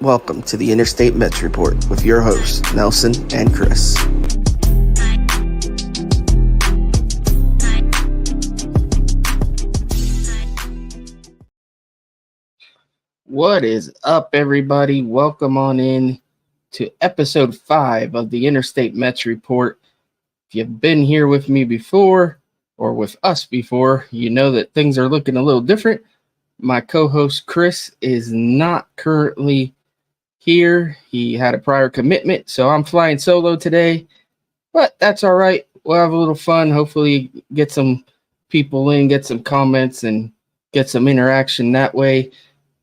Welcome to the Interstate Mets Report with your hosts, Nelson and Chris. What is up, everybody? Welcome on in to episode 5 of the Interstate Mets Report. If you've been here with me before or with us before, you know that things are looking a little different. My co-host Chris is not currently here. He had a prior commitment, so I'm flying solo today, but that's all right. We'll have a little fun. Hopefully get some people in, get some comments, and get some interaction that way.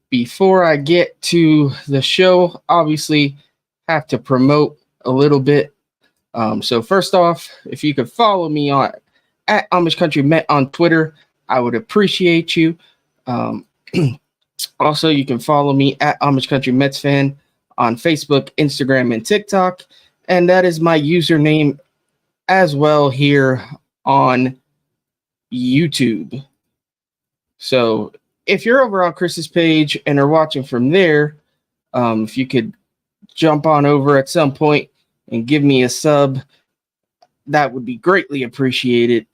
Before I get to the show, obviously have to promote a little bit. So first off, if you could follow me on at Amishcountrymetsfan on Twitter, I would appreciate you. Also, you can follow me at Amishcountrymetsfan on Facebook, Instagram, and TikTok. And that is my username as well here on YouTube. So if you're over on Chris's page and are watching from there, if you could jump on over at some point and give me a sub, that would be greatly appreciated.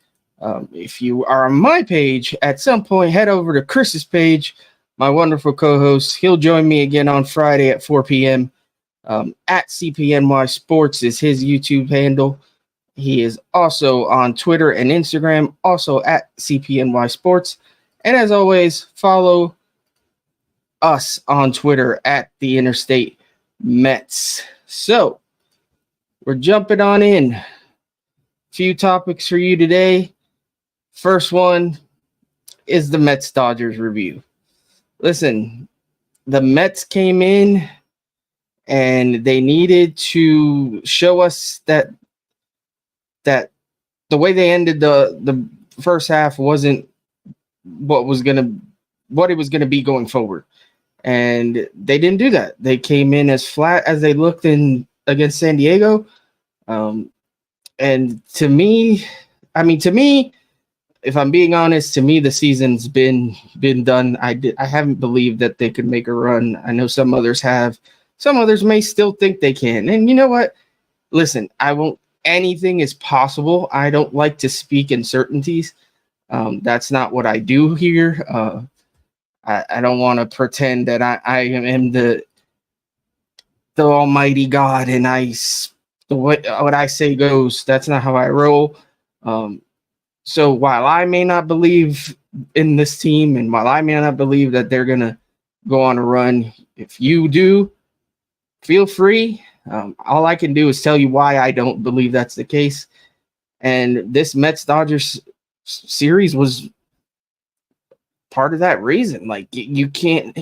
If you are on my page, at some point, head over to Chris's page, my wonderful co-host. He'll join me again on Friday at 4 p.m. At CPNYSports is his YouTube handle. He is also on Twitter and Instagram, also at CPNYSports. And as always, follow us on Twitter at the Interstate Mets. So we're jumping on in. Few topics for you today. First one is the Mets-Dodgers review. Listen, the Mets came in and they needed to show us that the way they ended the first half wasn't what it was gonna be going forward. And they didn't do that. They came in as flat as they looked in against San Diego. And to me, if I'm being honest, to me the season's been done. I haven't believed that they could make a run. I know some others have. Some others may still think they can. And you know what? Listen, anything is possible. I don't like to speak in certainties. That's not what I do here. I don't want to pretend that I am the almighty God and what I say goes. That's not how I roll. So while I may not believe in this team and while I may not believe that they're going to go on a run, if you do, feel free. All I can do is tell you why I don't believe that's the case. And this Mets-Dodgers series was part of that reason. Like you can't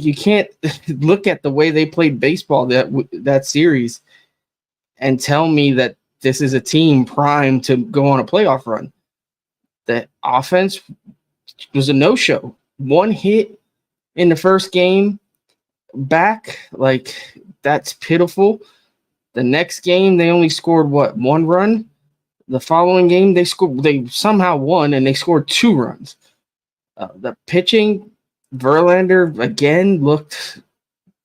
look at the way they played baseball that series and tell me that this is a team primed to go on a playoff run. The offense was a no-show. One hit in the first game back, like that's pitiful. The next game they only scored one run. The following game they somehow won and they scored 2 runs. The pitching, Verlander again looked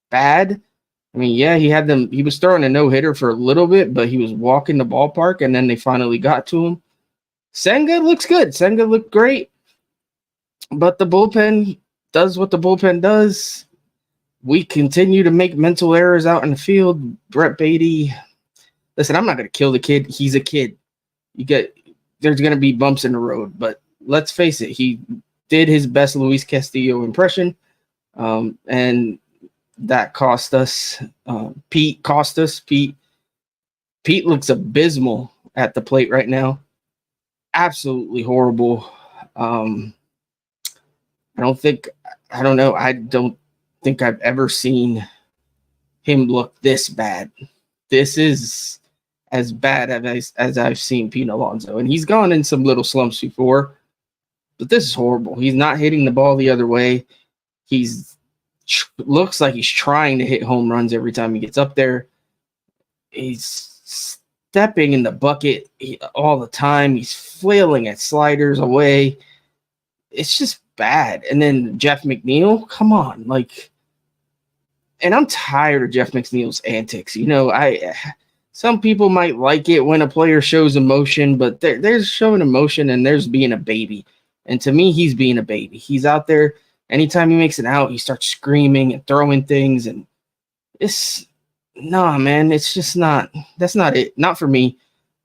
bad. I mean, yeah, he was throwing a no-hitter for a little bit, but he was walking the ballpark and then they finally got to him. Senga looks good. Senga looked great. But the bullpen does what the bullpen does. We continue to make mental errors out in the field. Brett Beatty. Listen, I'm not going to kill the kid. He's a kid. There's going to be bumps in the road. But let's face it, he did his best Luis Castillo impression. And that cost us. Pete cost us. Pete looks abysmal at the plate right now. Absolutely horrible. I don't think I've ever seen him look this bad. This is as bad as I've seen Pete Alonso. And he's gone in some little slumps before, but this is horrible. He's not hitting the ball the other way. Looks like he's trying to hit home runs every time he gets up there. He's stepping in the bucket all the time. He's flailing at sliders away. It's just bad. And then Jeff McNeil, come on. Like, and I'm tired of Jeff McNeil's antics. Some people might like it when a player shows emotion, but there's showing emotion and there's being a baby. And to me, he's being a baby. He's out there. Anytime he makes an out, he starts screaming and throwing things. And man, it's just not. That's not it. Not for me.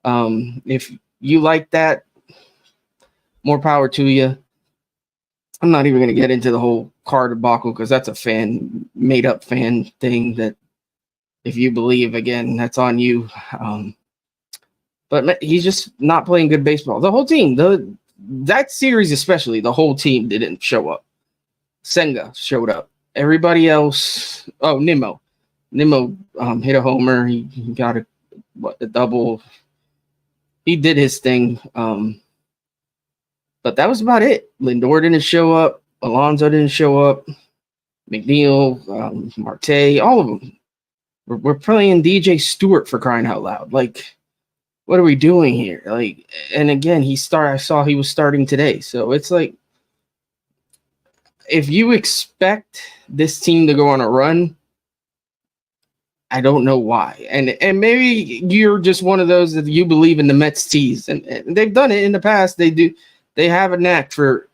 If you like that, more power to you. I'm not even going to get into the whole car debacle because that's a made up fan thing that if you believe, again, that's on you. But he's just not playing good baseball. The whole team, that series especially, the whole team didn't show up. Senga showed up. Everybody else, Nimmo hit a homer. He got a double. He did his thing. But that was about it. Lindor didn't show up. Alonso didn't show up. McNeil, Marte, all of them. We're playing DJ Stewart for crying out loud. Like, what are we doing here? Like, and again, I saw he was starting today. So it's like, if you expect this team to go on a run, I don't know why. And maybe you're just one of those that you believe in the Mets tease. And they've done it in the past. They have a knack for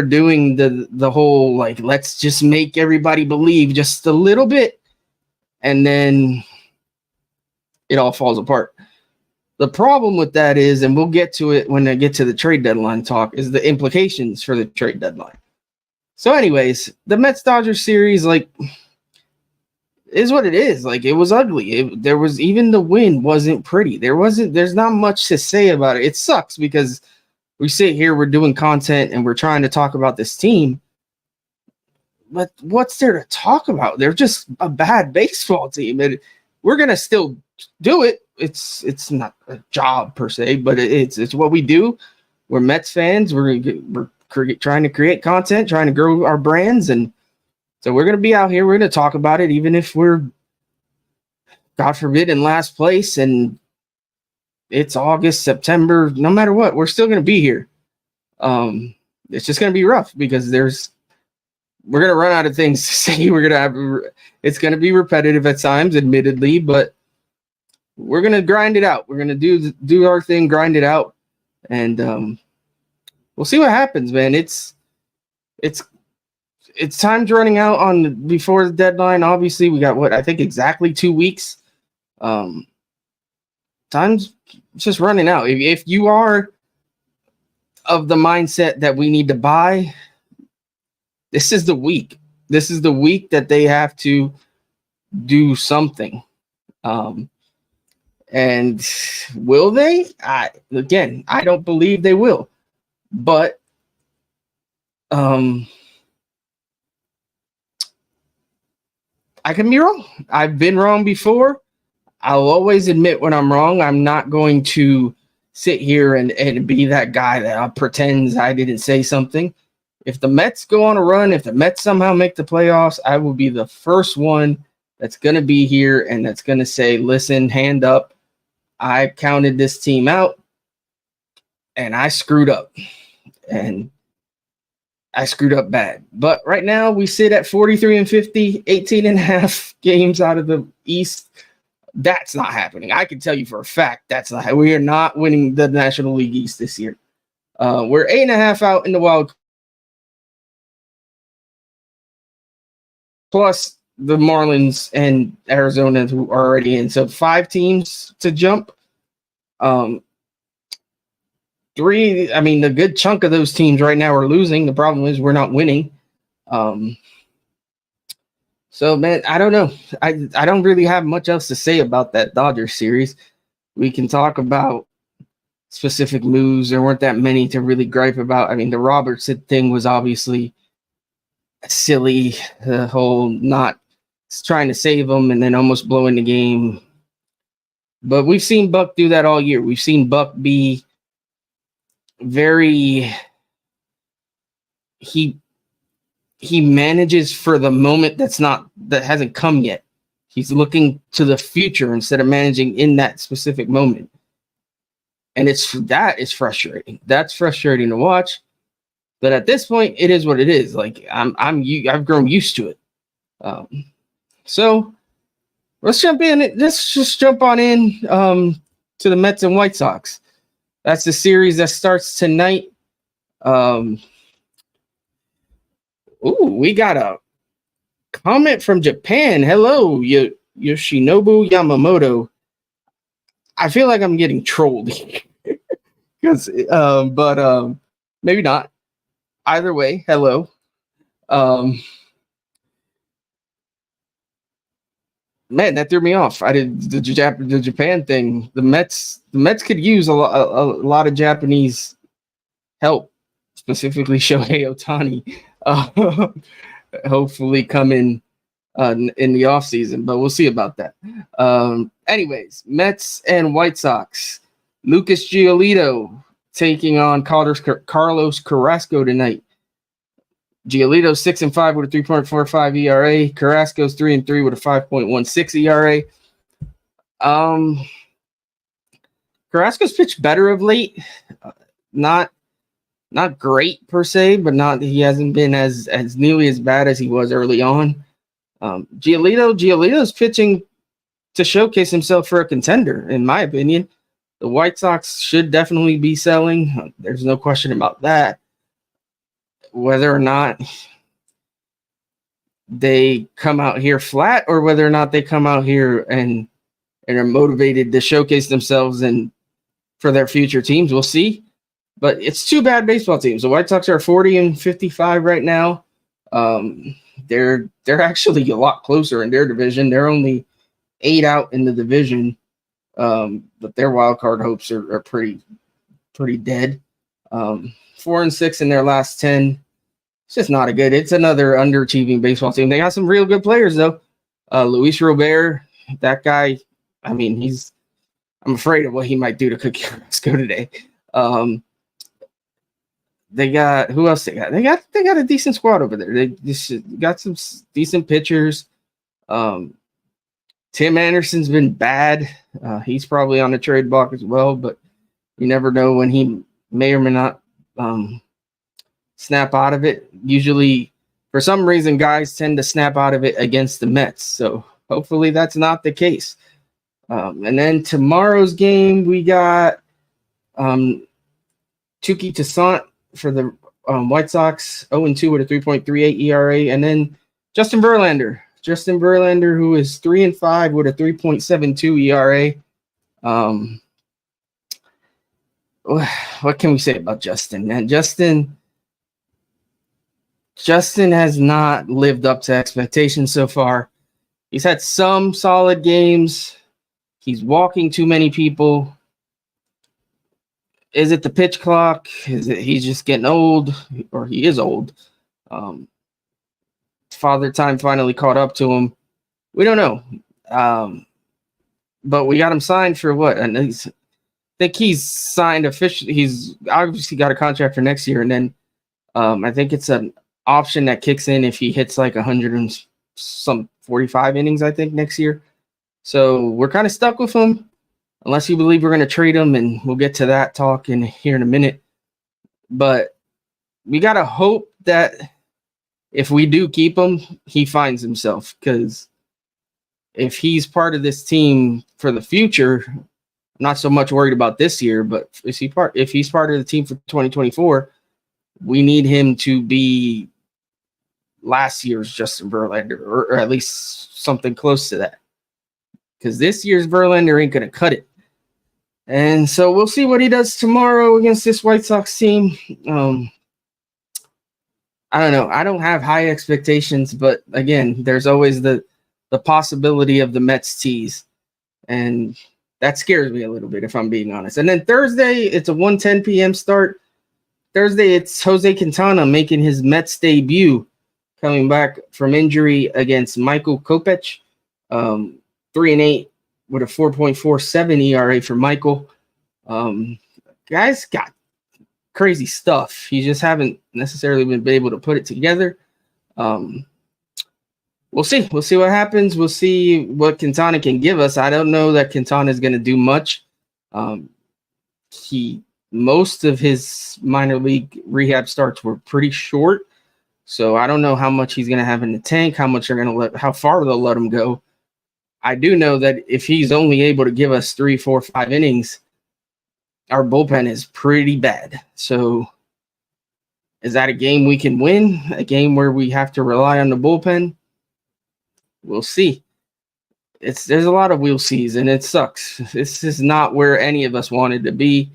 doing the whole, like, let's just make everybody believe just a little bit. And then it all falls apart. The problem with that is, and we'll get to it when I get to the trade deadline talk, is the implications for the trade deadline. So anyways, the Mets-Dodgers series, like, is what it is. Like, it was ugly. There was, even the win wasn't pretty. There's not much to say about it. It sucks because we sit here, we're doing content, and we're trying to talk about this team. But what's there to talk about? They're just a bad baseball team, and we're gonna still do it. It's not a job per se, but it's what we do. We're Mets fans. We're trying to create content, trying to grow our brands, and so we're gonna be out here. We're gonna talk about it, even if we're, God forbid, in last place, and it's August, September. No matter what, we're still gonna be here. It's just gonna be rough because we're going to run out of things to say. It's going to be repetitive at times, admittedly, but we're going to grind it out. We're going to do our thing, grind it out. And we'll see what happens, man. It's time's running out before the deadline. Obviously we got I think exactly 2 weeks. Time's just running out. If you are of the mindset that we need to buy, this is the week. This is the week that they have to do something. And will they? I don't believe they will. But I can be wrong. I've been wrong before. I'll always admit when I'm wrong. I'm not going to sit here and be that guy that pretends I didn't say something. If the Mets go on a run, if the Mets somehow make the playoffs, I will be the first one that's going to be here and that's going to say, listen, hand up. I counted this team out and I screwed up. And I screwed up bad. But right now we sit at 43-50, 18 and a half games out of the East. That's not happening. I can tell you for a fact that's not. We are not winning the National League East this year. We're 8.5 out in the wild card. Plus the Marlins and Arizona who are already in. So 5 teams to jump. A good chunk of those teams right now are losing. The problem is we're not winning. So, man, I don't know. I don't really have much else to say about that Dodgers series. We can talk about specific moves. There weren't that many to really gripe about. I mean, the Robertson thing was obviously silly. The whole not trying to save him and then almost blowing the game. But we've seen Buck do that all year. We've seen Buck be very... He manages for the moment that hasn't come yet. He's looking to the future instead of managing in that specific moment. And that is frustrating. That's frustrating to watch. But at this point, it is what it is. Like I've grown used to it. So let's jump in. Let's just jump on in to the Mets and White Sox. That's the series that starts tonight. We got a comment from Japan. Hello, Yoshinobu Yamamoto. I feel like I'm getting trolled because, but maybe not. Either way, hello. Man, that threw me off. I did the Japan thing. The Mets could use a lot of Japanese help, specifically Shohei Ohtani. Hopefully coming in the offseason, but we'll see about that. Anyways, Mets and White Sox. Lucas Giolito taking on Carlos Carrasco tonight. Giolito 6-5 with a 3.45 ERA. Carrasco's 3-3 with a 5.16 ERA. Carrasco's pitched better of late. Not great per se, but he hasn't been as nearly as bad as he was early on. Giolito's pitching to showcase himself for a contender, in my opinion. The White Sox should definitely be selling. There's no question about that. Whether or not they come out here flat or whether or not they come out here and are motivated to showcase themselves and for their future teams, we'll see. But it's two bad baseball teams. The White Sox are 40-55 right now. They're actually a lot closer in their division. They're only 8 out in the division, but their wild card hopes are pretty dead. 4-6 in their last 10. It's just not a good. It's another underachieving baseball team. They got some real good players though. Luis Robert, that guy. I mean, I'm afraid of what he might do to Cookie Carrasco today. They got who else? They got a decent squad over there. They just got some decent pitchers. Tim Anderson's been bad. He's probably on the trade block as well, but you never know when he may or may not snap out of it. Usually, for some reason, guys tend to snap out of it against the Mets. So hopefully that's not the case. And then tomorrow's game, we got Tuki Toussaint for the White Sox, 0-2 with a 3.38 ERA. And then Justin Verlander, who is 3-5 with a 3.72 ERA. What can we say about Justin? Man, Justin has not lived up to expectations so far. He's had some solid games. He's walking too many people. Is it the pitch clock? Is it he's just getting old? Or he is old? Father time finally caught up to him. We don't know. But we got him signed for what? And I think he's signed officially. He's obviously got a contract for next year. And then I think it's an option that kicks in if he hits like 145 innings, I think, next year. So we're kind of stuck with him, unless you believe we're going to trade him, and we'll get to that talk here in a minute. But we got to hope that if we do keep him, he finds himself, because if he's part of this team for the future, I'm not so much worried about this year, but if he's part of the team for 2024, we need him to be last year's Justin Verlander, or at least something close to that, because this year's Verlander ain't going to cut it. And so we'll see what he does tomorrow against this White Sox team. I don't know. I don't have high expectations, but again, there's always the possibility of the Mets tease, and that scares me a little bit, if I'm being honest. And then Thursday, it's a 1:10 p.m. start. Thursday, it's Jose Quintana making his Mets debut, coming back from injury against Michael Kopech. 3-8 with a 4.47 ERA for Michael. Guys got crazy stuff. He just haven't necessarily been able to put it together. We'll see. We'll see what happens. We'll see what Quintana can give us. I don't know that Quintana is going to do much. Most of his minor league rehab starts were pretty short. So I don't know how much he's going to have in the tank, how far they'll let him go. I do know that if he's only able to give us 3, 4, 5 innings, our bullpen is pretty bad. So is that a game we can win? A game where we have to rely on the bullpen? We'll see. There's a lot of we'll sees, and it sucks. This is not where any of us wanted to be.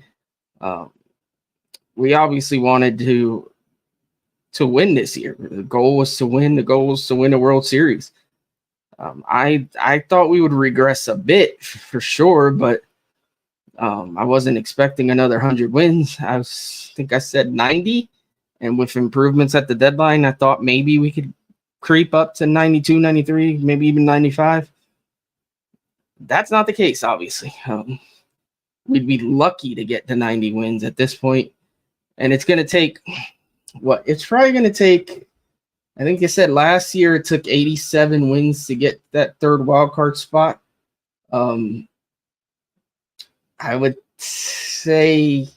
We obviously wanted to win this year. The goal was to win. The goal was to win the World Series. I thought we would regress a bit for sure, but I wasn't expecting another 100 wins. I think I said 90, and with improvements at the deadline, I thought maybe we could creep up to 92, 93, maybe even 95. That's not the case, obviously. We'd be lucky to get to 90 wins at this point, and it's going to take what? It's probably going to take, I think you said last year it took 87 wins to get that third wild card spot. I would say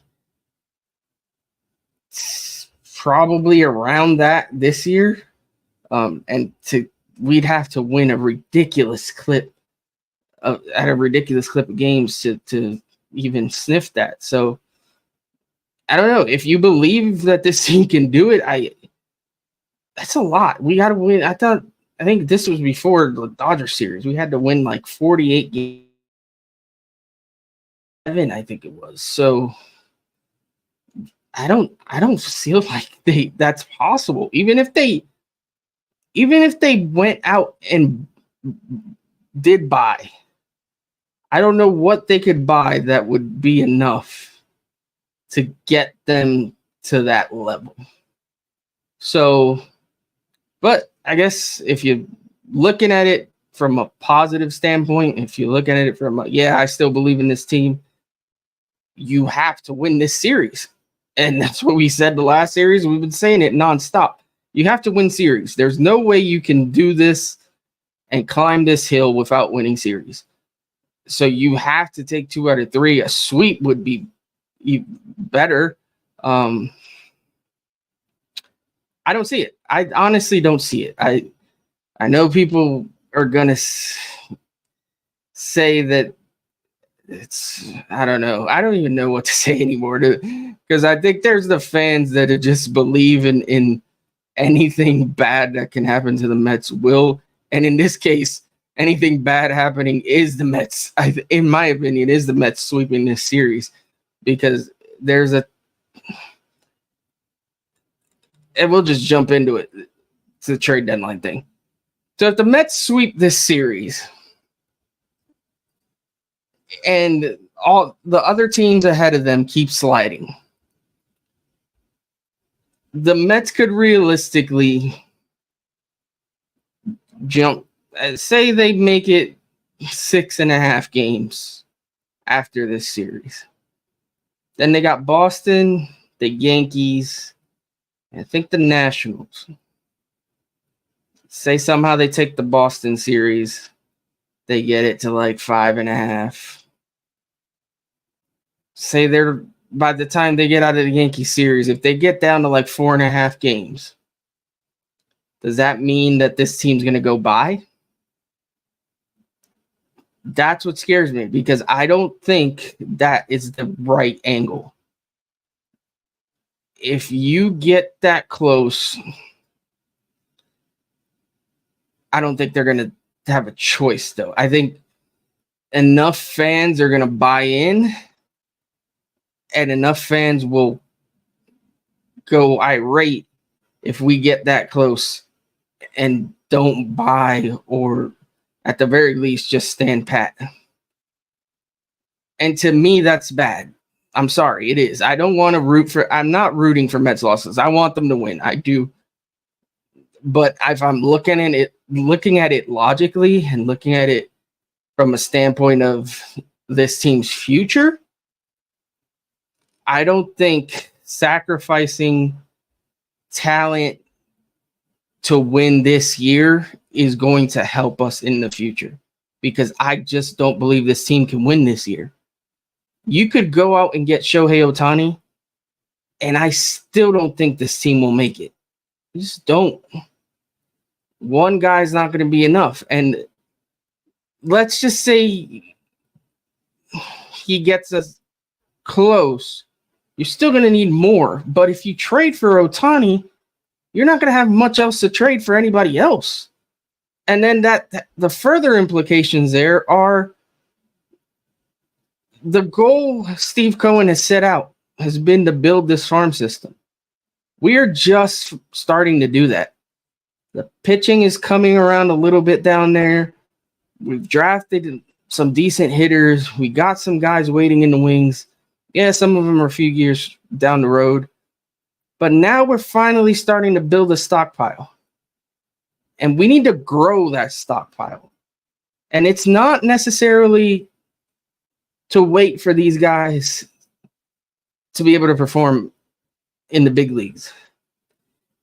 probably around that this year. We'd have to win a ridiculous clip of games to even sniff that. So I don't know if you believe that this team can do it. That's a lot. We got to win. I think this was before the Dodger series. We had to win like 48 games. I think it was. So I don't feel like that's possible. Even if they went out and did buy, I don't know what they could buy that would be enough to get them to that level. So, but I guess if you're looking at it from a positive standpoint, if you're looking at it from I still believe in this team, you have to win this series. And that's what we said the last series. We've been saying it nonstop. You have to win series. There's no way you can do this and climb this hill without winning series. So you have to take 2 out of 3. A sweep would be better. I don't see it. I honestly don't see it. I know people are going to say that I don't know. I don't even know what to say anymore because I think there's the fans that just believe in anything bad that can happen to the Mets will. And in this case, anything bad happening is the Mets. In my opinion, is the Mets sweeping this series because there's and we'll just jump into it. It's the trade deadline thing. So if the Mets sweep this series and all the other teams ahead of them keep sliding, the Mets could realistically jump. Say they make it 6.5 games after this series. Then they got Boston, the Yankees, and I think the Nationals. Say somehow they take the Boston series. They get it to like 5.5. Say by the time they get out of the Yankee series, if they get down to like 4.5 games, does that mean that this team's going to go by? That's what scares me because I don't think that is the right angle. If you get that close, I don't think they're going to have a choice, though. I think enough fans are going to buy in, and enough fans will go irate if we get that close and don't buy or at the very least just stand pat. And to me, that's bad. I'm sorry, it is. I don't want to I'm not rooting for Mets losses. I want them to win. I do. But if I'm looking at it logically and looking at it from a standpoint of this team's future, I don't think sacrificing talent to win this year is going to help us in the future because I just don't believe this team can win this year. You could go out and get Shohei Ohtani, and I still don't think this team will make it. You just don't. One guy's not going to be enough. And let's just say he gets us close. You're still going to need more. But if you trade for Ohtani, you're not going to have much else to trade for anybody else. And then the further implications there are the goal Steve Cohen has set out has been to build this farm system. We are just starting to do that. The pitching is coming around a little bit down there. We've drafted some decent hitters. We got some guys waiting in the wings. Yeah, some of them are a few years down the road. But now we're finally starting to build a stockpile. And we need to grow that stockpile. And it's not necessarily to wait for these guys to be able to perform in the big leagues.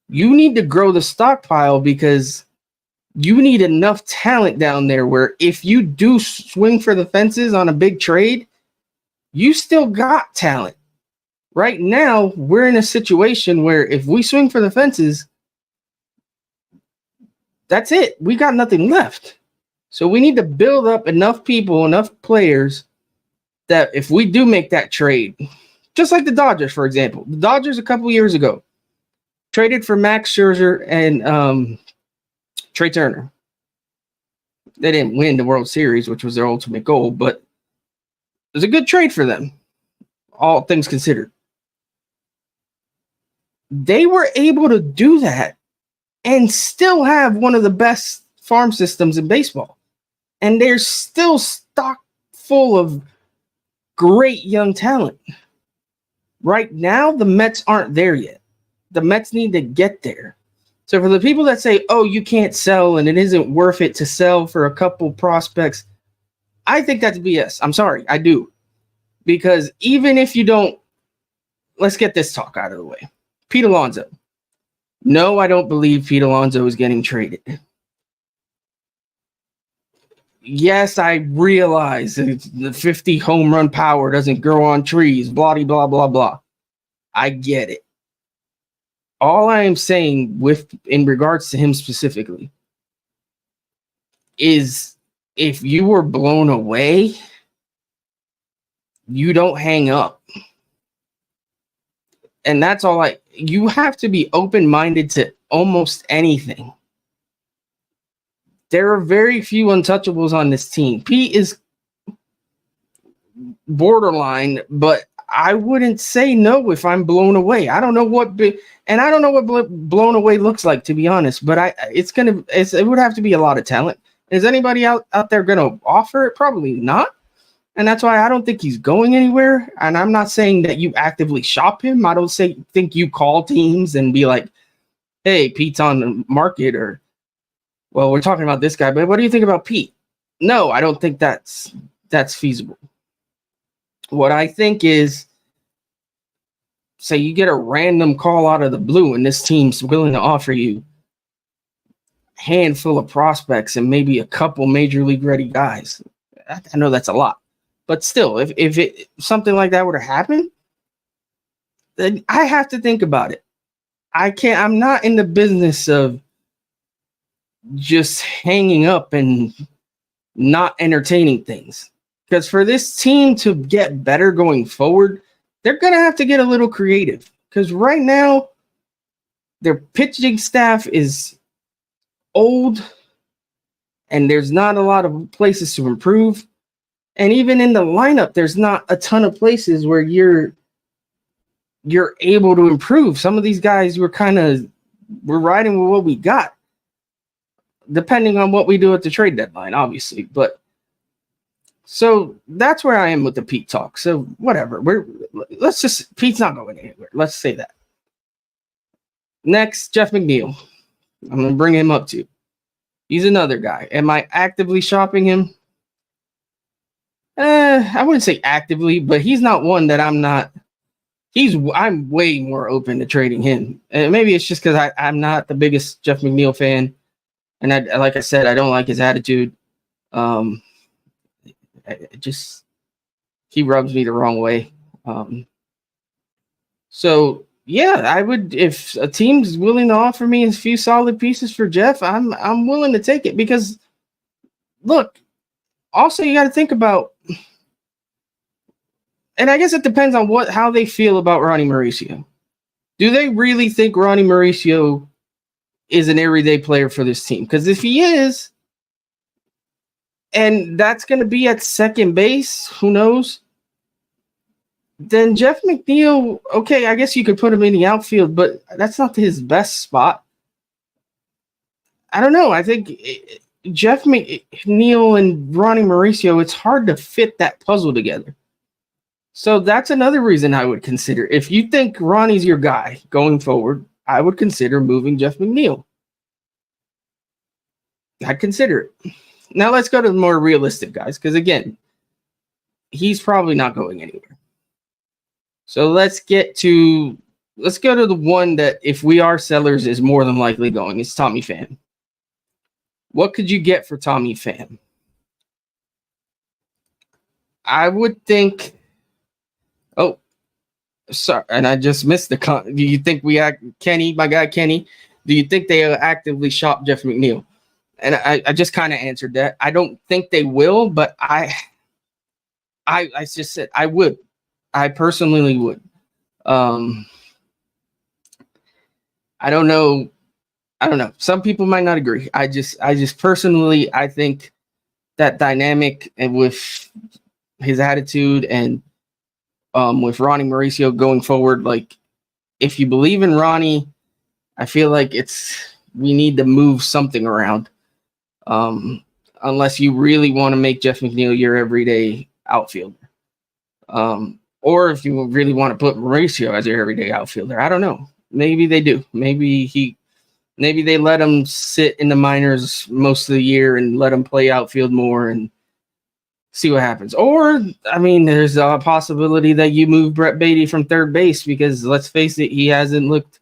You need to grow the stockpile because you need enough talent down there where if you do swing for the fences on a big trade, you still got talent. Right now, we're in a situation where if we swing for the fences, that's it. We got nothing left. So we need to build up enough people, enough players that if we do make that trade, just like the Dodgers, for example. The Dodgers a couple years ago traded for Max Scherzer and Trey Turner. They didn't win the World Series, which was their ultimate goal, but it was a good trade for them, all things considered. They were able to do that and still have one of the best farm systems in baseball. And they're still stocked full of great young talent. Right now, the Mets aren't there yet. The Mets need to get there. So for the people that say, oh, you can't sell and it isn't worth it to sell for a couple prospects, I think that's BS. I'm sorry, I do. Because even if you don't, let's get this talk out of the way. Pete Alonso. No, I don't believe Pete Alonso is getting traded. Yes, I realize the 50 home run power doesn't grow on trees, blah, blah, blah, blah. I get it. All I am saying in regards to him specifically is if you were blown away, you don't hang up. And that's all you have to be open-minded to almost anything. There are very few untouchables on this team. Pete is borderline, but I wouldn't say no if I'm blown away. I don't know what blown away looks like, to be honest, but it would have to be a lot of talent. Is anybody out there going to offer it? Probably not. And that's why I don't think he's going anywhere. And I'm not saying that you actively shop him. I don't think you call teams and be like, hey, Pete's on the market, or, well, we're talking about this guy, but what do you think about Pete? No, I don't think that's feasible. What I think is, say you get a random call out of the blue and this team's willing to offer you a handful of prospects and maybe a couple major league ready guys. I know that's a lot. But still, if something like that were to happen, then I have to think about it. I'm not in the business of just hanging up and not entertaining things. Because for this team to get better going forward, they're going to have to get a little creative. Because right now, their pitching staff is old and there's not a lot of places to improve. And even in the lineup, there's not a ton of places where you're able to improve. Some of these guys we're riding with what we got, depending on what we do at the trade deadline, obviously. But so that's where I am with the Pete talk. So whatever. Pete's not going anywhere. Let's say that. Next, Jeff McNeil. I'm going to bring him up too. He's another guy. Am I actively shopping him? I wouldn't say actively, but he's not one that I'm not. I'm way more open to trading him. And maybe it's just because I'm not the biggest Jeff McNeil fan. And like I said, I don't like his attitude. He rubs me the wrong way. So Yeah, I would. If a team's willing to offer me a few solid pieces for Jeff, I'm willing to take it because look. Also, you got to think about, and I guess it depends on how they feel about Ronnie Mauricio. Do they really think Ronnie Mauricio is an everyday player for this team? Because if he is, and that's going to be at second base, who knows? Then Jeff McNeil, okay, I guess you could put him in the outfield, but that's not his best spot. I don't know. I think Jeff McNeil and Ronnie Mauricio, it's hard to fit that puzzle together. So that's another reason I would consider. If you think Ronnie's your guy going forward, I would consider moving Jeff McNeil. I'd consider it. Now let's go to the more realistic guys, because again, he's probably not going anywhere. So let's go to the one that, if we are sellers, is more than likely going. It's Tommy Pham. What could you get for Tommy Pham? I would think. Oh, sorry, and I just missed the. Do you think Kenny, my guy Kenny? Do you think they actively shop Jeff McNeil? And I just kind of answered that. I don't think they will, but I just said I would. I personally would. I don't know. Some people might not agree. I just personally, I think that dynamic and with his attitude and with Ronnie Mauricio going forward, like if you believe in Ronnie, I feel like we need to move something around. Unless you really want to make Jeff McNeil your everyday outfielder. Or if you really want to put Mauricio as your everyday outfielder. I don't know. Maybe they do. Maybe they let him sit in the minors most of the year and let him play outfield more and see what happens. Or, I mean, there's a possibility that you move Brett Beatty from third base because, let's face it, he hasn't looked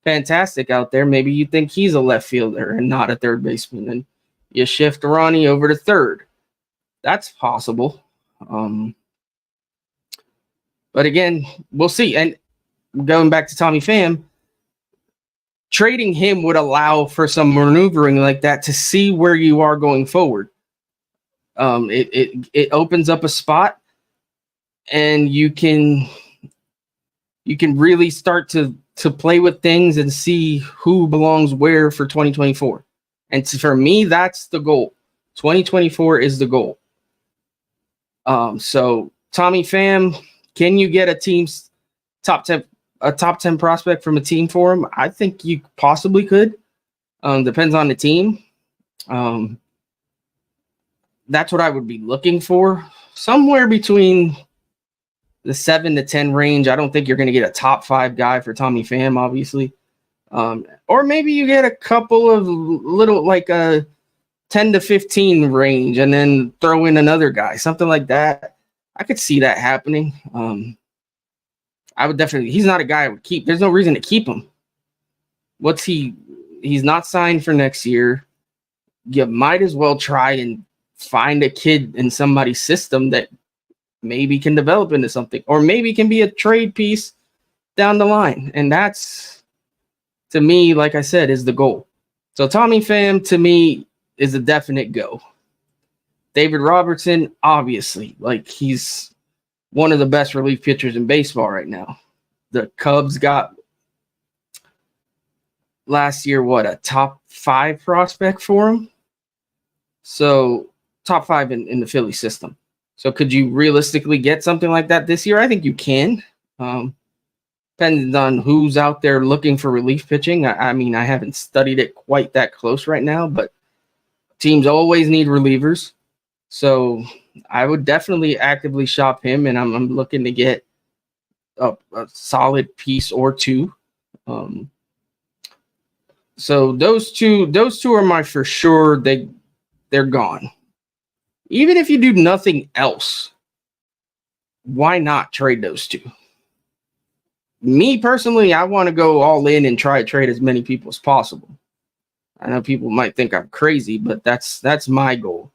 fantastic out there. Maybe you think he's a left fielder and not a third baseman, and you shift Ronnie over to third. That's possible. But again, we'll see. And going back to Tommy Pham, trading him would allow for some maneuvering like that to see where you are going forward. It opens up a spot, and you can really start to play with things and see who belongs where for 2024. And for me, that's the goal. 2024 is the goal. So Tommy Pham, can you get a team's top 10 prospect from a team for him? I think you possibly could. Depends on the team. That's what I would be looking for. Somewhere between the 7 to 10 range. I don't think you're going to get a top 5 guy for Tommy Pham, obviously. Or maybe you get a couple of little, like a 10 to 15 range, and then throw in another guy, something like that. I could see that happening. I would definitely. He's not a guy I would keep. There's no reason to keep him. He's not signed for next year. You might as well try and find a kid in somebody's system that maybe can develop into something, or maybe can be a trade piece down the line. And that's, to me, like I said, is the goal. So Tommy Pham, to me, is a definite go. David Robertson, obviously, like, he's one of the best relief pitchers in baseball right now. The Cubs got last year, a top 5 prospect for him? So top 5 in the Philly system. So could you realistically get something like that this year? I think you can. Depends on who's out there looking for relief pitching. I mean, I haven't studied it quite that close right now, but teams always need relievers. So I would definitely actively shop him, and I'm looking to get a solid piece or two. So those two are my for sure. They're gone. Even if you do nothing else, why not trade those two? Me personally, I want to go all in and try to trade as many people as possible. I know people might think I'm crazy, but that's my goal.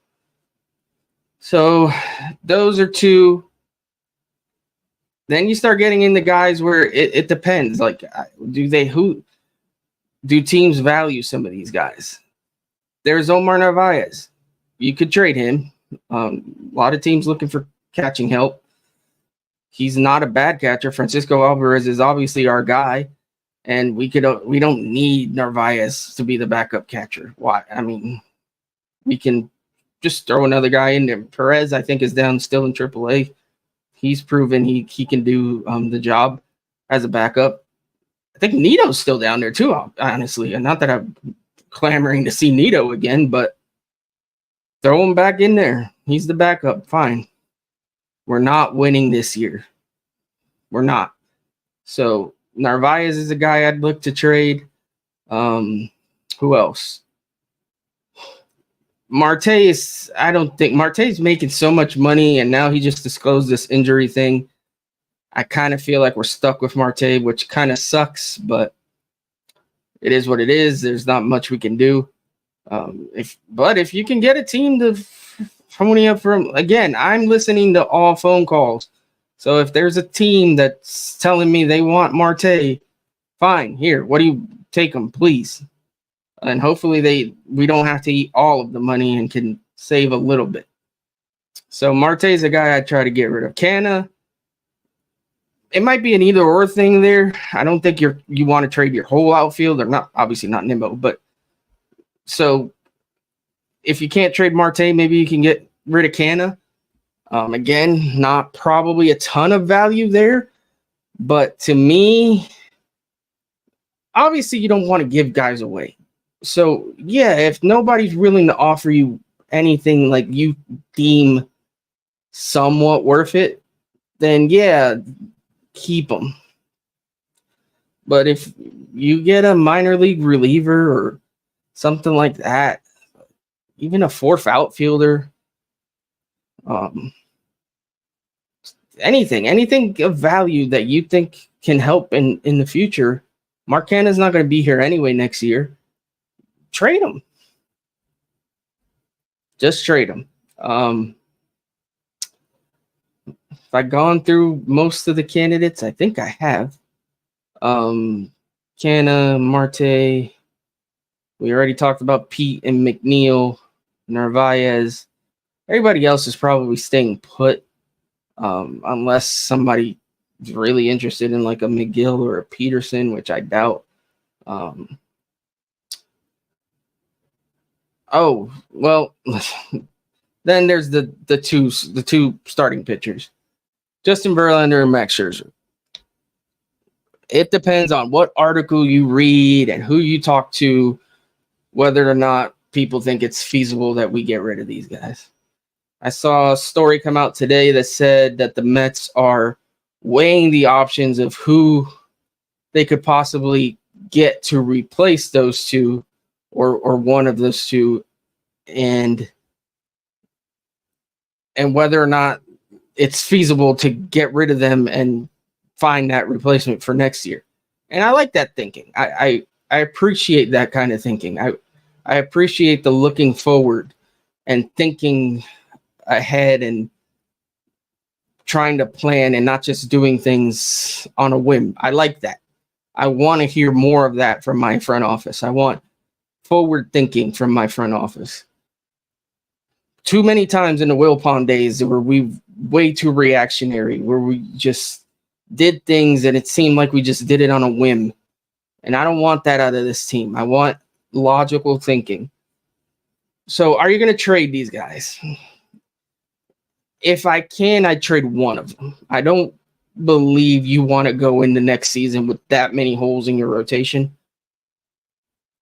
So those are two. Then you start getting into guys where it depends. Like, who do teams value some of these guys? There's Omar Narvaez. You could trade him. A lot of teams looking for catching help. He's not a bad catcher. Francisco Alvarez is obviously our guy, and we don't need Narvaez to be the backup catcher. Why? I mean, we can just throw another guy in there. Perez, I think, is down still in AAA. He's proven he can do the job as a backup. I think Nito's still down there too, honestly. And not that I'm clamoring to see Nito again, but throw him back in there. He's the backup. Fine. We're not winning this year. We're not. So Narvaez is a guy I'd look to trade. Who else? I don't think Marte's making so much money, and now he just disclosed this injury thing. I kind of feel like we're stuck with Marte, which kind of sucks, but it is what it is. There's not much we can do. If you can get a team to phony up from, again, I'm listening to all phone calls. So if there's a team that's telling me they want Marte, fine. Here, what do you take them, please? And hopefully we don't have to eat all of the money and can save a little bit. So Marte's a guy I'd try to get rid of. Canna, it might be an either or thing there. I don't think you want to trade your whole outfield, or not, obviously not Nimmo, but so if you can't trade Marte, maybe you can get rid of Canna. Again, not probably a ton of value there, but to me, obviously you don't want to give guys away. So yeah, if nobody's willing to offer you anything like you deem somewhat worth it, then yeah, keep them. But if you get a minor league reliever or something like that, even a fourth outfielder, anything of value that you think can help in the future. Mark Canna's not going to be here anyway next year. Trade him. Just trade him. If I've gone through most of the candidates, I think I have. Canna, Marte. We already talked about Pete and McNeil, Narvaez. Everybody else is probably staying put, unless somebody is really interested in like a McGill or a Peterson, which I doubt. Oh, well, then there's the two starting pitchers, Justin Verlander and Max Scherzer. It depends on what article you read and who you talk to, whether or not people think it's feasible that we get rid of these guys. I saw a story come out today that said that the Mets are weighing the options of who they could possibly get to replace those two, or one of those two, and whether or not it's feasible to get rid of them and find that replacement for next year. And I like that thinking. I appreciate that kind of thinking. I appreciate the looking forward and thinking ahead and trying to plan and not just doing things on a whim. I like that. I want to hear more of that from my front office. I want forward thinking from my front office. Too many times in the Wilpon days were we way too reactionary, where we just did things and it seemed like we just did it on a whim. And I don't want that out of this team. I want logical thinking. So are you going to trade these guys? If I can, I'd trade one of them. I don't believe you want to go in the next season with that many holes in your rotation.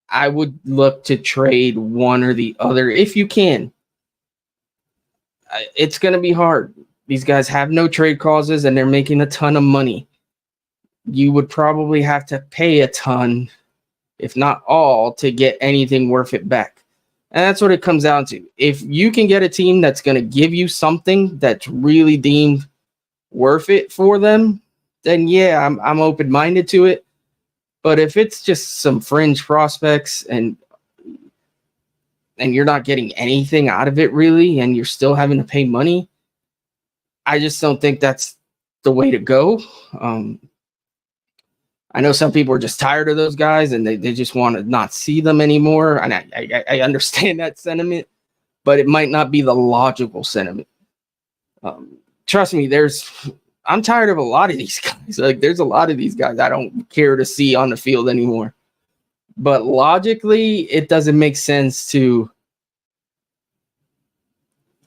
I would look to trade one or the other if you can. It's going to be hard. These guys have no trade clauses and they're making a ton of money. You would probably have to pay a ton, if not all, to get anything worth it back. And that's what it comes down to. If you can get a team that's going to give you something that's really deemed worth it for them, then yeah, I'm open-minded to it. But if it's just some fringe prospects and you're not getting anything out of it really, and you're still having to pay money, I just don't think that's the way to go. I know some people are just tired of those guys and they just want to not see them anymore. And I understand that sentiment, but it might not be the logical sentiment. Trust me, I'm tired of a lot of these guys. Like, there's a lot of these guys I don't care to see on the field anymore. But logically, it doesn't make sense to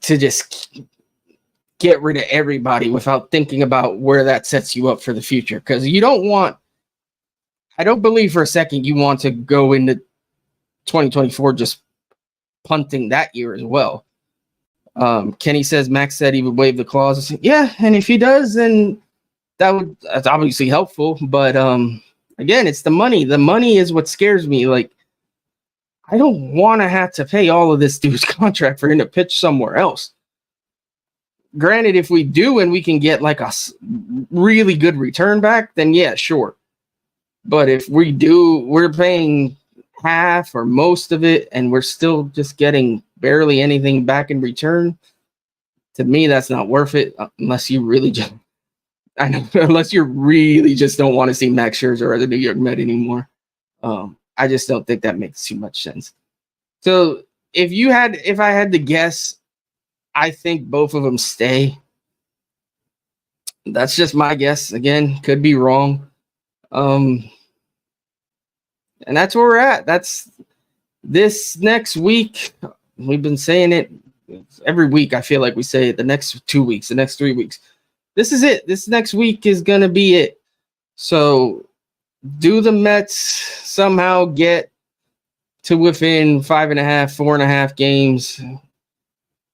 just get rid of everybody without thinking about where that sets you up for the future. Because I don't believe for a second you want to go into 2024 just punting that year as well. Kenny says Max said he would waive the clause. Yeah, and if he does, then that's obviously helpful. But again, it's the money. The money is what scares me. Like, I don't want to have to pay all of this dude's contract for him to pitch somewhere else. Granted, if we do and we can get like a really good return back, then yeah, sure. But if we do, we're paying half or most of it, and we're still just getting barely anything back in return. To me, that's not worth it unless you really just, unless you really just don't want to see Max Scherzer or the New York Met anymore. I just don't think that makes too much sense. So if I had to guess, I think both of them stay. That's just my guess. Again, could be wrong. And that's where we're at. That's this next week. We've been saying it every week. I feel like we say it the next 2 weeks, the next 3 weeks. This is it. This next week is going to be it. So do the Mets somehow get to within 5.5, 4.5 games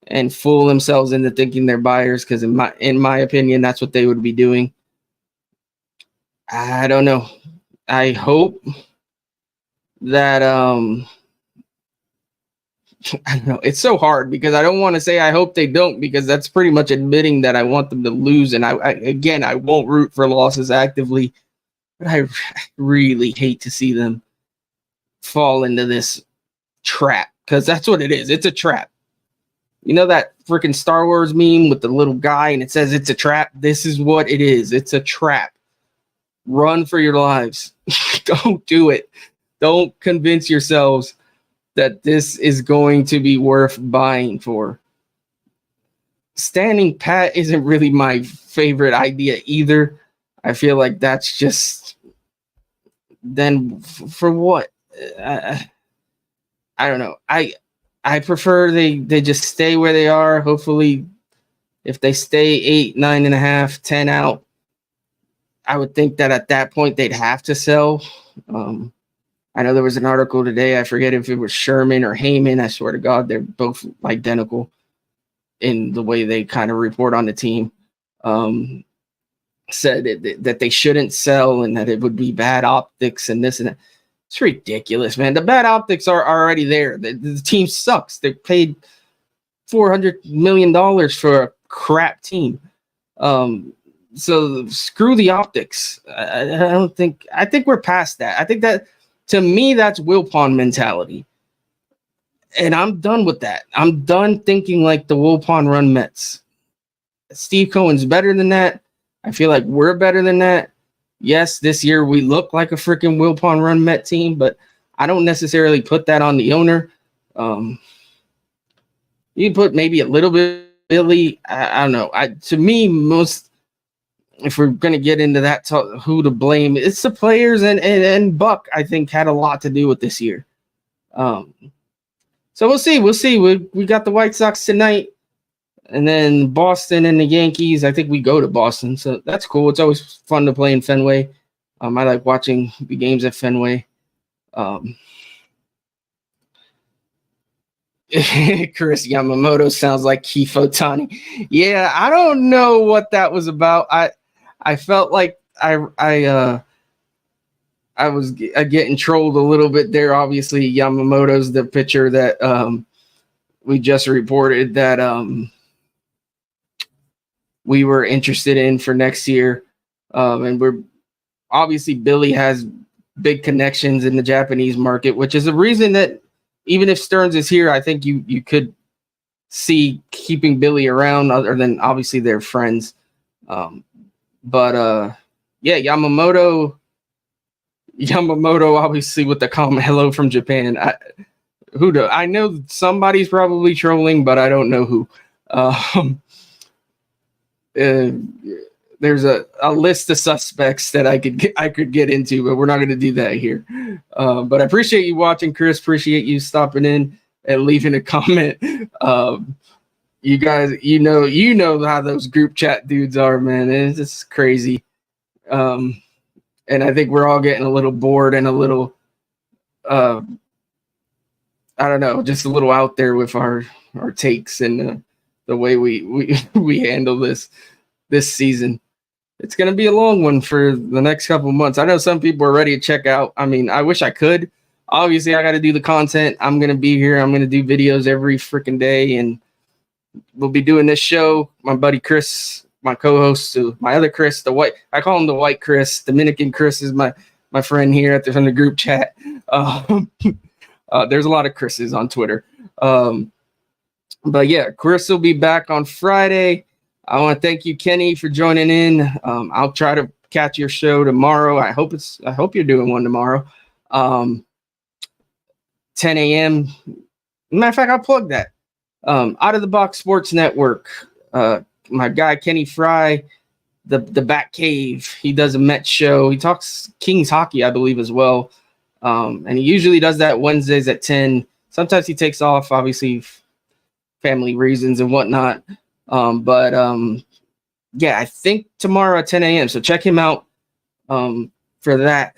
and fool themselves into thinking they're buyers? Because in my opinion, that's what they would be doing. I don't know. I hope that I don't know. It's so hard because I don't want to say I hope they don't, because that's pretty much admitting that I want them to lose. And I won't root for losses actively, but I really hate to see them fall into this trap, because that's what it is. It's a trap. You know that freaking Star Wars meme with the little guy and it says it's a trap? This is what it is. It's a trap. Run for your lives. Don't do it. Don't convince yourselves that this is going to be worth buying for. Standing pat isn't really my favorite idea either. I feel like that's just, then for what? I don't know. I prefer they just stay where they are. Hopefully, if they stay 8, 9.5, 10 out, I would think that at that point they'd have to sell. I know there was an article today. I forget if it was Sherman or Heyman. I swear to God, they're both identical in the way they kind of report on the team. Said that they shouldn't sell and that it would be bad optics and this and that. It's ridiculous, man. The bad optics are already there. The team sucks. They paid $400 million for a crap team. So screw the optics. I think we're past that. I think that, to me, that's Wilpon mentality. And I'm done with that. I'm done thinking like the Wilpon run Mets. Steve Cohen's better than that. I feel like we're better than that. Yes, this year we look like a freaking Wilpon run Met team, but I don't necessarily put that on the owner. You put maybe a little bit Billy. I don't know. To me, if we're going to get into that, who to blame, it's the players, and Buck, I think, had a lot to do with this year. So we'll see. We got the White Sox tonight, and then Boston and the Yankees. I think we go to Boston, so that's cool. It's always fun to play in Fenway. I like watching the games at Fenway. Chris Yamamoto sounds like Keith Otani. Yeah, I don't know what that was about. I felt like I was getting trolled a little bit there. Obviously, Yamamoto's the pitcher that we just reported that we were interested in for next year. And we're obviously, Billy has big connections in the Japanese market, which is a reason that even if Stearns is here, I think you could see keeping Billy around, other than obviously they're friends. But yeah, Yamamoto obviously with the comment hello from Japan. I know somebody's probably trolling, but I don't know who. Um, there's a list of suspects that I could get into, but we're not going to do that here. But I appreciate you watching, Chris. Appreciate you stopping in and leaving a comment. You guys, you know how those group chat dudes are, man. It's just crazy. And I think we're all getting a little bored and a little, I don't know, just a little out there with our takes and the way we handle this season. It's going to be a long one for the next couple of months. I know some people are ready to check out. I mean, I wish I could. Obviously, I got to do the content. I'm going to be here. I'm going to do videos every freaking day, and we'll be doing this show. My buddy Chris, my co-host, my other Chris, I call him the white Chris. Dominican Chris is my friend here from the group chat. There's a lot of Chris's on Twitter. But yeah, Chris will be back on Friday. I want to thank you, Kenny, for joining in. I'll try to catch your show tomorrow. I hope you're doing one tomorrow. 10 a.m. Matter of fact, I'll plug that. Out of the Box Sports Network. My guy Kenny Fry, the Bat Cave. He does a Mets show. He talks Kings hockey, I believe, as well. And he usually does that Wednesdays at 10. Sometimes he takes off, obviously, family reasons and whatnot. But yeah, I think tomorrow at 10 a.m. So check him out for that.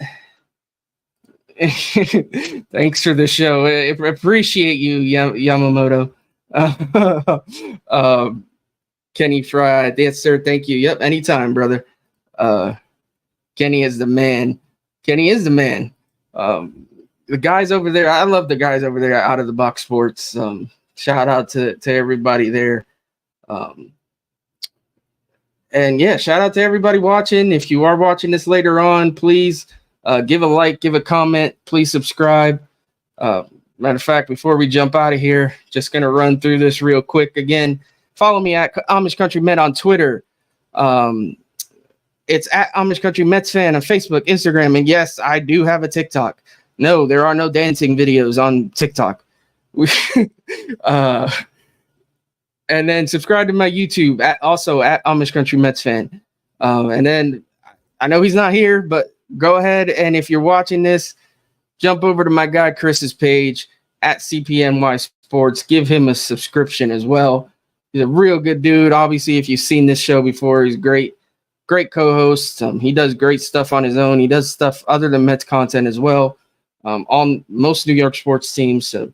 Thanks for the show. I appreciate you, Yamamoto. Kenny Fry. Yes, sir. Thank you. Yep. Anytime, brother. Kenny is the man. The guys over there. I love the guys over there out of the Box Sports. Shout out to everybody there. And yeah, shout out to everybody watching. If you are watching this later on, please give a like, give a comment, please subscribe. Matter of fact, before we jump out of here, just going to run through this real quick. Again, follow me at Amish Country Met on Twitter. It's at Amish Country Mets Fan on Facebook, Instagram, and yes, I do have a TikTok. No, there are no dancing videos on TikTok. And then subscribe to my YouTube also at Amish Country Mets Fan. And then I know he's not here, but go ahead and if you're watching this, jump over to my guy Chris's page at CPNYSports. Give him a subscription as well. He's a real good dude. Obviously, if you've seen this show before, he's great co-host. He does great stuff on his own. He does stuff other than Mets content as well on most New York sports teams. So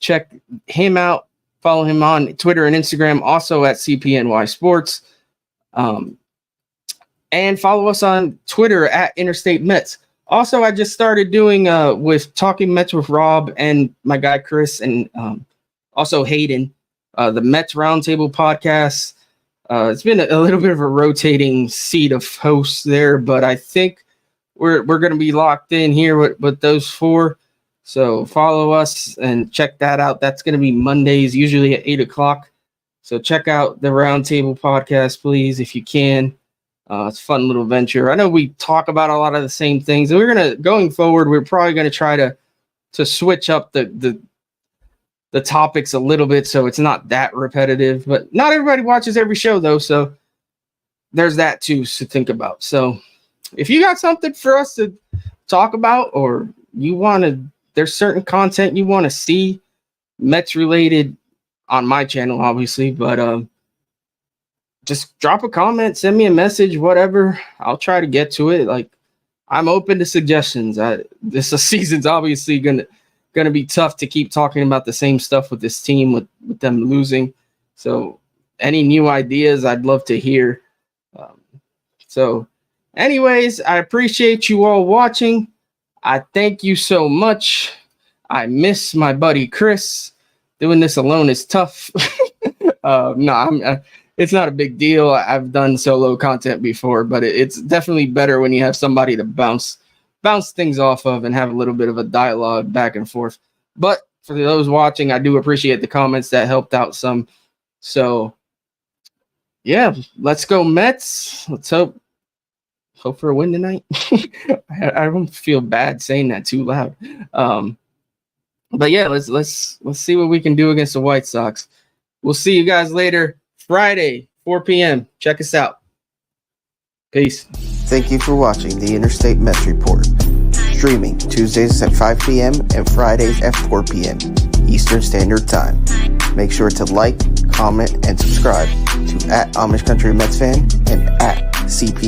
check him out. Follow him on Twitter and Instagram, also at CPNY Sports. And follow us on Twitter at Interstate Mets. Also, I just started doing with Talking Mets with Rob and my guy Chris and also Hayden, the Mets Roundtable podcast. It's been a little bit of a rotating seat of hosts there, but I think we're going to be locked in here with those four. So follow us and check that out. That's going to be Mondays, usually at 8 o'clock. So check out the Roundtable podcast, please, if you can. It's a fun little venture. I know we talk about a lot of the same things, and going forward, we're probably going to try to switch up the topics a little bit so it's not that repetitive. But not everybody watches every show, though, so there's that too to think about. So if you got something for us to talk about, or there's certain content you want to see Mets related on my channel, obviously, but just drop a comment, send me a message, whatever. I'll try to get to it. Like, I'm open to suggestions. This season's obviously gonna be tough to keep talking about the same stuff with this team with them losing. So any new ideas, I'd love to hear. So anyways, I appreciate you all watching. I thank you so much. I miss my buddy Chris. Doing this alone is tough. It's not a big deal. I've done solo content before, but it's definitely better when you have somebody to bounce things off of and have a little bit of a dialogue back and forth. But for those watching, I do appreciate the comments. That helped out some. So, yeah, let's go Mets. Let's hope hope for a win tonight. I don't feel bad saying that too loud. But yeah, let's see what we can do against the White Sox. We'll see you guys later Friday, 4 p.m. Check us out. Peace. Thank you for watching the Interstate Mets Report. Streaming Tuesdays at 5 p.m. and Fridays at 4 p.m. Eastern Standard Time. Make sure to like, comment, and subscribe to @AmishCountryMetsFan and @CP